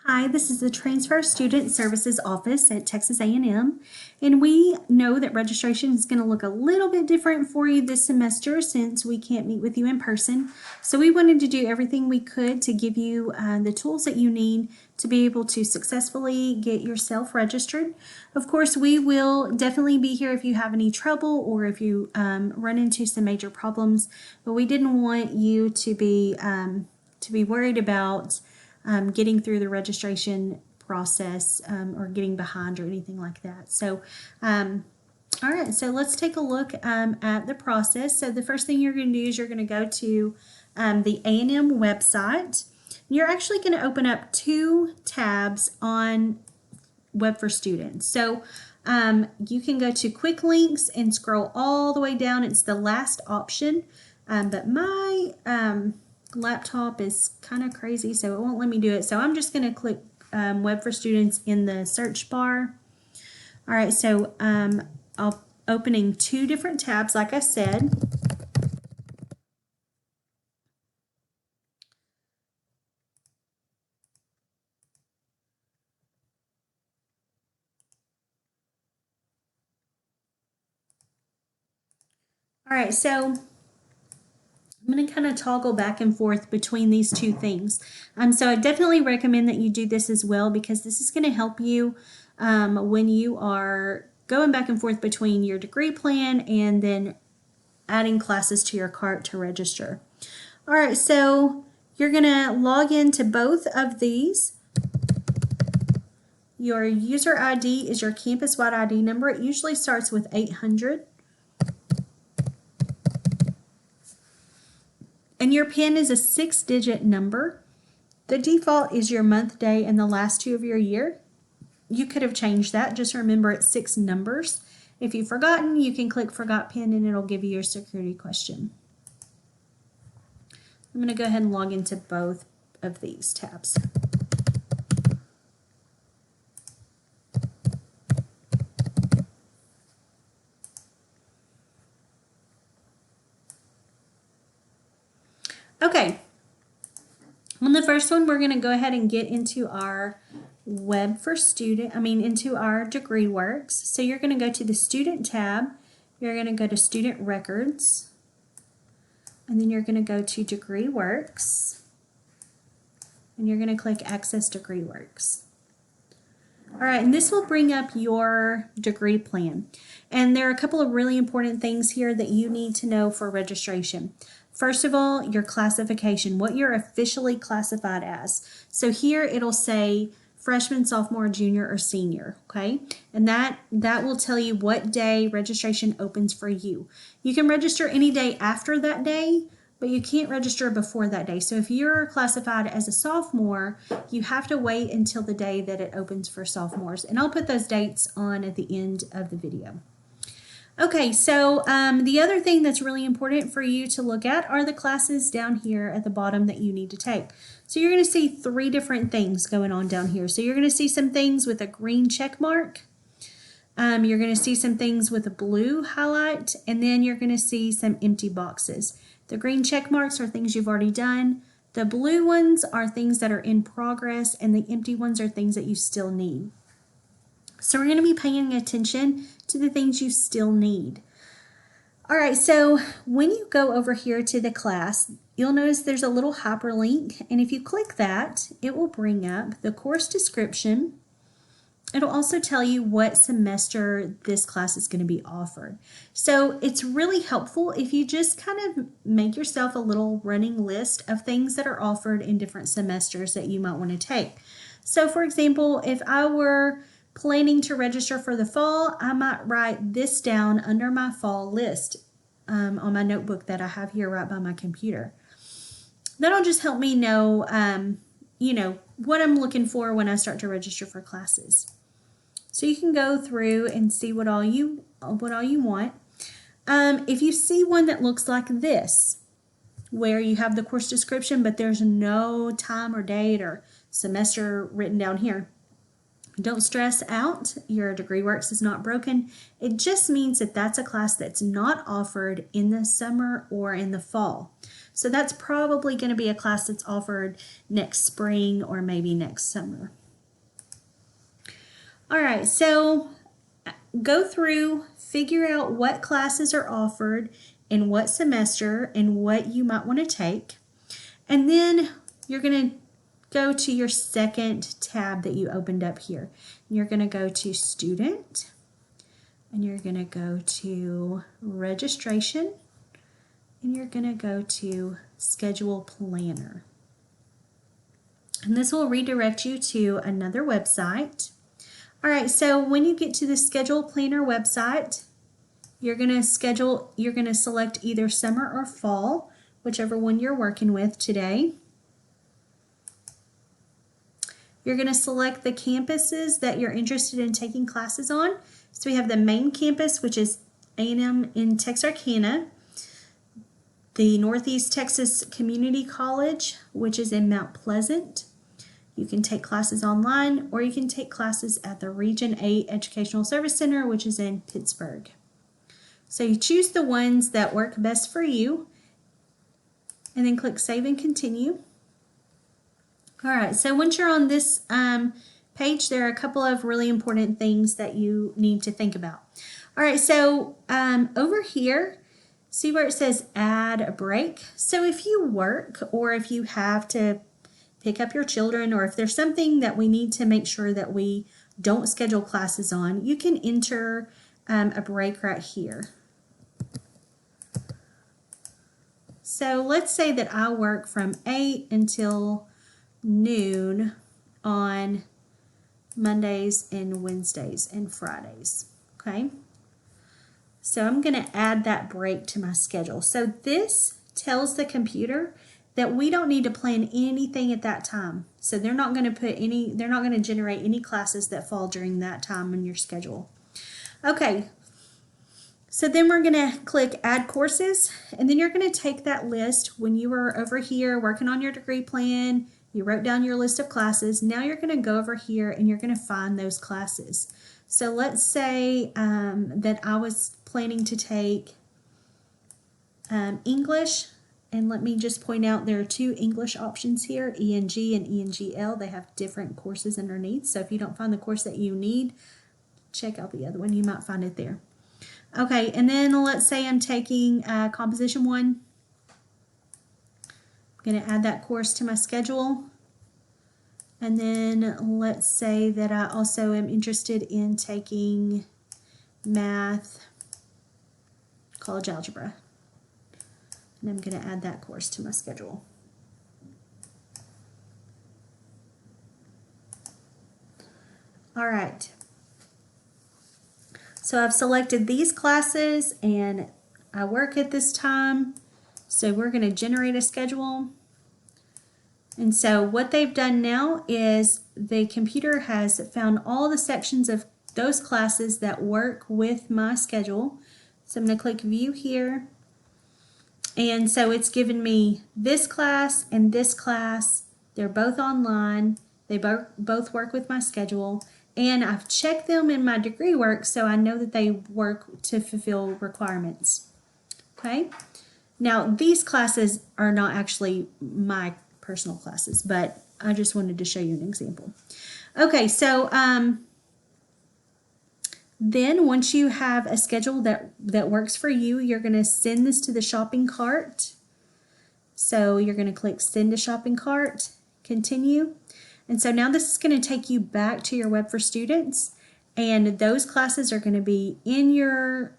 Hi, this is the Transfer Student Services Office at Texas A&M, and we know that registration is going to look a little bit different for you this semester since we can't meet with you in person. So we wanted to do everything we could to give you the tools that you need to be able to successfully get yourself registered. Of course, we will definitely be here if you have any trouble or if you run into some major problems, but we didn't want you to be worried about getting through the registration process or getting behind or anything like that. So, all right, so let's take a look at the process. So the first thing you're going to do is you're going to go to the A&M website. You're actually going to open up two tabs on Web for Students. So you can go to Quick Links and scroll all the way down. It's the last option, but my laptop is kind of crazy, so it won't let me do it. So I'm just going to click Web for Students in the search bar. All right, so I'll opening two different tabs, like I said. All right, so I'm going to kind of toggle back and forth between these two things. So I definitely recommend that you do this as well, because this is going to help you when you are going back and forth between your degree plan and then adding classes to your cart to register. All right, so you're going to log into both of these. Your user ID is your campus-wide ID number. It usually starts with 800. And your PIN is a 6-digit number. The default is your month, day, and the last two of your year. You could have changed that. Just remember it's 6 numbers. If you've forgotten, you can click Forgot PIN and it'll give you your security question. I'm going to go ahead and log into both of these tabs. Okay, on the first one, we're going to go ahead and get into our Web for Student, into our degree works. So you're going to go to the Student tab, you're going to go to Student Records, and then you're going to go to Degree Works, and you're going to click Access Degree Works. All right, and this will bring up your degree plan. And there are a couple of really important things here that you need to know for registration. First of all, your classification, what you're officially classified as. So here it'll say freshman, sophomore, junior, or senior, okay? And that will tell you what day registration opens for you. You can register any day after that day, but you can't register before that day. So if you're classified as a sophomore, you have to wait until the day that it opens for sophomores. And I'll put those dates on at the end of the video. Okay, so the other thing that's really important for you to look at are the classes down here at the bottom that you need to take. So you're going to see 3 different things going on down here. So you're going to see some things with a green check mark. You're going to see some things with a blue highlight, and then you're going to see some empty boxes. The green check marks are things you've already done. The blue ones are things that are in progress, and the empty ones are things that you still need. So we're going to be paying attention to the things you still need. All right, so when you go over here to the class, you'll notice there's a little hyperlink, and if you click that, it will bring up the course description. It'll also tell you what semester this class is going to be offered. So it's really helpful if you just kind of make yourself a little running list of things that are offered in different semesters that you might want to take. So for example, if I were planning to register for the fall, I might write this down under my fall list on my notebook that I have here right by my computer. That'll just help me know, what I'm looking for when I start to register for classes. So you can go through and see what all you want. If you see one that looks like this, where you have the course description, but there's no time or date or semester written down here, Don't stress out, your DegreeWorks is not broken. It just means that that's a class that's not offered in the summer or in the fall. So that's probably going to be a class that's offered next spring or maybe next summer. All right, so go through, figure out what classes are offered in what semester and what you might want to take. And then you're going to go to your second tab that you opened up here. You're going to go to Student, and you're going to go to Registration, and you're going to go to Schedule Planner. And this will redirect you to another website. All right, so when you get to the Schedule Planner website, you're going to select either summer or fall, whichever one you're working with today. You're going to select the campuses that you're interested in taking classes on. So we have the main campus, which is A&M in Texarkana, the Northeast Texas Community College, which is in Mount Pleasant. You can take classes online, or you can take classes at the Region 8 Educational Service Center, which is in Pittsburgh. So you choose the ones that work best for you, and then click Save and Continue. All right, so once you're on this page, there are a couple of really important things that you need to think about. All right, so over here, see where it says add a break? So if you work, or if you have to pick up your children, or if there's something that we need to make sure that we don't schedule classes on, you can enter a break right here. So let's say that I work from 8 until noon on Mondays and Wednesdays and Fridays, okay? So I'm going to add that break to my schedule. So this tells the computer that we don't need to plan anything at that time. So they're not going to generate any classes that fall during that time in your schedule. Okay, so then we're going to click Add Courses, and then you're going to take that list when you were over here working on your degree plan. You wrote down your list of classes. Now you're going to go over here and you're going to find those classes. So let's say that I was planning to take English. And let me just point out there are two English options here, ENG and ENGL. They have different courses underneath. So if you don't find the course that you need, check out the other one. You might find it there. Okay, and then let's say I'm taking Composition 1. I'm going to add that course to my schedule. And then let's say that I also am interested in taking Math, College Algebra. And I'm going to add that course to my schedule. All right. So I've selected these classes and I work at this time. So we're going to generate a schedule. And so what they've done now is the computer has found all the sections of those classes that work with my schedule. So I'm going to click View here. And so it's given me this class and this class. They're both online. They both work with my schedule. And I've checked them in my degree work so I know that they work to fulfill requirements. Okay? Now, these classes are not actually my personal classes, but I just wanted to show you an example. Okay, so then once you have a schedule that works for you, you're going to send this to the shopping cart. So you're going to click Send to Shopping Cart, Continue. And so now this is going to take you back to your Web for Students, and those classes are going to be in your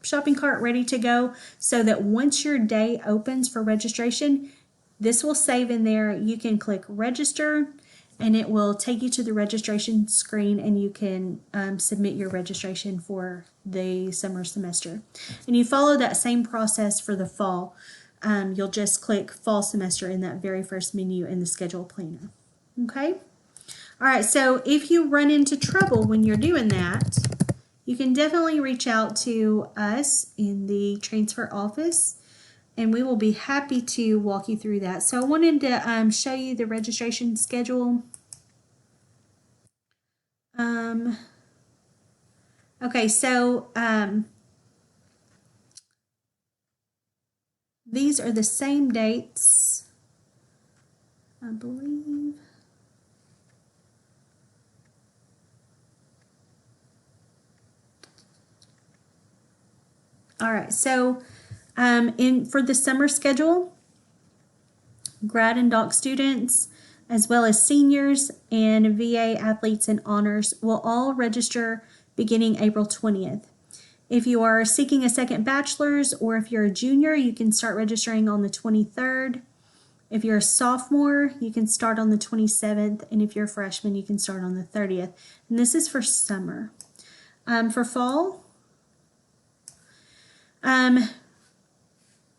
shopping cart ready to go, so that once your day opens for registration, this will save in there. You can click Register, and it will take you to the registration screen, and you can submit your registration for the summer semester. And you follow that same process for the fall. You'll just click Fall Semester in that very first menu in the Schedule Planner. Okay? All right, so if you run into trouble when you're doing that, you can definitely reach out to us in the transfer office, and we will be happy to walk you through that. So I wanted to show you the registration schedule. Okay, so these are the same dates, I believe. All right, so for the summer schedule, grad and doc students, as well as seniors and VA athletes and honors will all register beginning April 20th. If you are seeking a second bachelor's or if you're a junior, you can start registering on the 23rd. If you're a sophomore, you can start on the 27th, and if you're a freshman, you can start on the 30th. And this is for summer. For fall,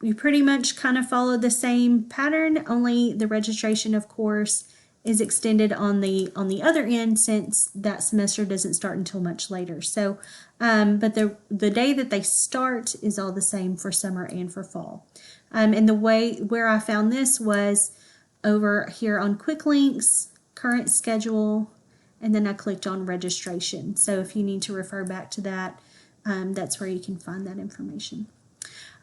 we pretty much kind of follow the same pattern, only the registration, of course, is extended on the other end since that semester doesn't start until much later. So, but the day that they start is all the same for summer and for fall. And the way where I found this was over here on Quick Links, current schedule, and then I clicked on registration. So if you need to refer back to that, that's where you can find that information.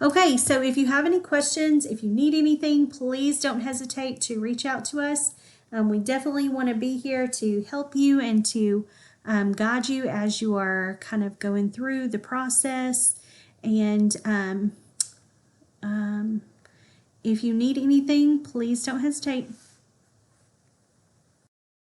Okay, so if you have any questions, if you need anything, please don't hesitate to reach out to us. We definitely want to be here to help you and to guide you as you are kind of going through the process. And if you need anything, please don't hesitate.